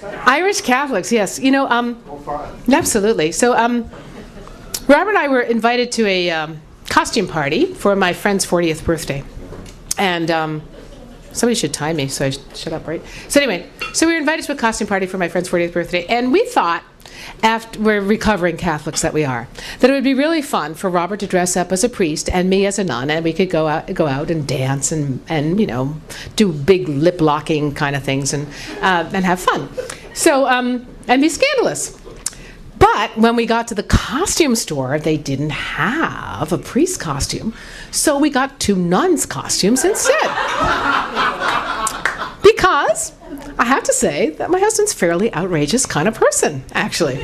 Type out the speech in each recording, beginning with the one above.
Irish Catholics, yes. You know, absolutely. So, Robert and I were invited to a costume party for my friend's 40th birthday. And somebody should time me, so I shut up, right? So anyway, so we were invited to a costume party for my friend's 40th birthday, and we thought, after we're recovering Catholics that we are, that it would be really fun for Robert to dress up as a priest and me as a nun, and we could go out and dance and you know, do big lip locking kind of things and have fun. So and be scandalous. But when we got to the costume store, they didn't have a priest costume, so we got 2 nuns costumes instead. Because I have to say that my husband's a fairly outrageous kind of person, actually.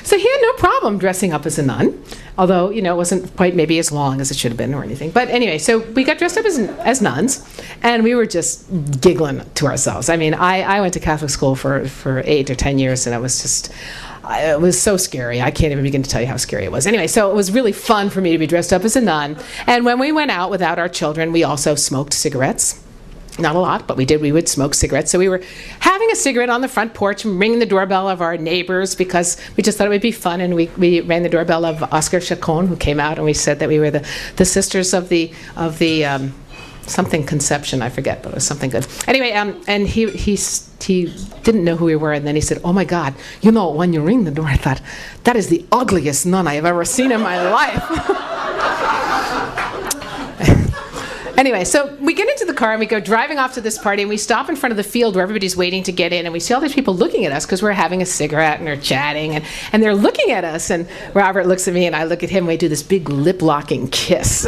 So he had no problem dressing up as a nun, although, you know, it wasn't quite maybe as long as it should have been or anything. But anyway, so we got dressed up as nuns, and we were just giggling to ourselves. I mean, I went to Catholic school for 8 or 10 years, and it was so scary. I can't even begin to tell you how scary it was. Anyway, so it was really fun for me to be dressed up as a nun. And when we went out without our children, we also smoked cigarettes. Not a lot, but we did. We would smoke cigarettes. So we were having a cigarette on the front porch and ringing the doorbell of our neighbors because we just thought it would be fun. And we rang the doorbell of Oscar Chacon, who came out, and we said that we were the sisters of the something Conception, I forget, but it was something good. Anyway, and he didn't know who we were, and then he said, "Oh my God, you know, when you ring the door," I thought, "that is the ugliest nun I have ever seen in my life." Anyway, so we get into the car and we go driving off to this party, and we stop in front of the field where everybody's waiting to get in, and we see all these people looking at us because we're having a cigarette and they're chatting, and they're looking at us, and Robert looks at me and I look at him, and we do this big lip-locking kiss.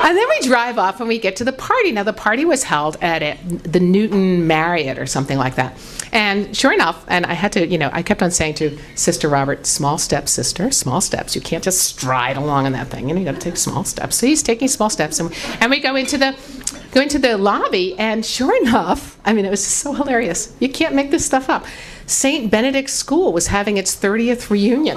And then we drive off and we get to the party. Now, the party was held at the Newton Marriott or something like that. And sure enough, and I had to, you know, I kept on saying to Sister Robert, small steps, sister, small steps. You can't just stride along on that thing. You know, you got to take small steps. So he's taking small steps, and we go into the lobby, and sure enough, I mean, it was so hilarious. You can't make this stuff up. St. Benedict's School was having its 30th reunion.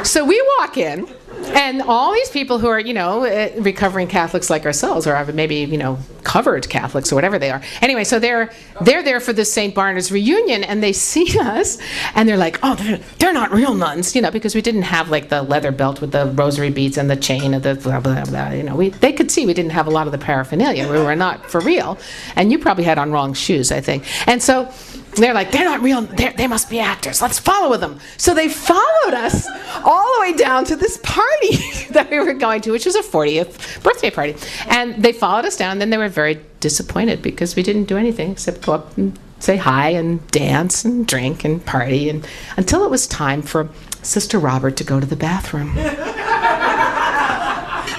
So we walk in, and all these people who are, you know, recovering Catholics like ourselves, or maybe, you know, covered Catholics or whatever they are. Anyway, so they're there for this St. Barnabas reunion, and they see us, and they're like, "Oh, they're not real nuns," you know, because we didn't have like the leather belt with the rosary beads and the chain of the blah blah blah. You know, they could see we didn't have a lot of the paraphernalia. We were not for real, and you probably had on wrong shoes, I think. And so they're like, "They're not real. They must be actors. Let's follow them." So they followed us all the way down to this party that we were going to, which was a 40th birthday party. And they followed us down, and then they were very disappointed because we didn't do anything except go up and say hi and dance and drink and party, and until it was time for Sister Robert to go to the bathroom.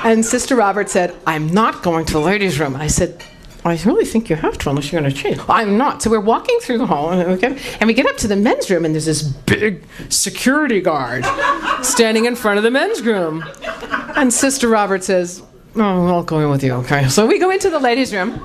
And Sister Robert said, "I'm not going to the ladies' room." And I said, "I really think you have to unless you're going to change." "I'm not." So we're walking through the hall, and we get up to the men's room, and there's this big security guard standing in front of the men's room. And Sister Robert says, "Oh, I'll go in with you, okay?" So we go into the ladies' room,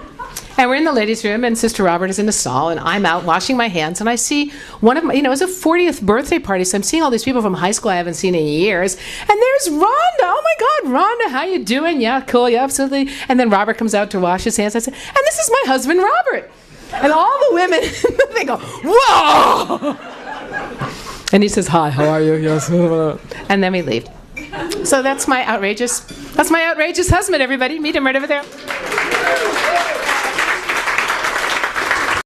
and we're in the ladies' room, and Sister Robert is in the stall, and I'm out washing my hands, and I see one of my, you know, it was a 40th birthday party, so I'm seeing all these people from high school I haven't seen in years, and there's Rhonda. "Oh my God, Rhonda, how you doing?" "Yeah, cool, yeah, absolutely." And then Robert comes out to wash his hands. I said, "And this is my husband, Robert." And all the women, they go, "Whoa!" And he says, "Hi, how are you?" "Yes." And then we leave. So that's my outrageous husband, everybody. Meet him right over there.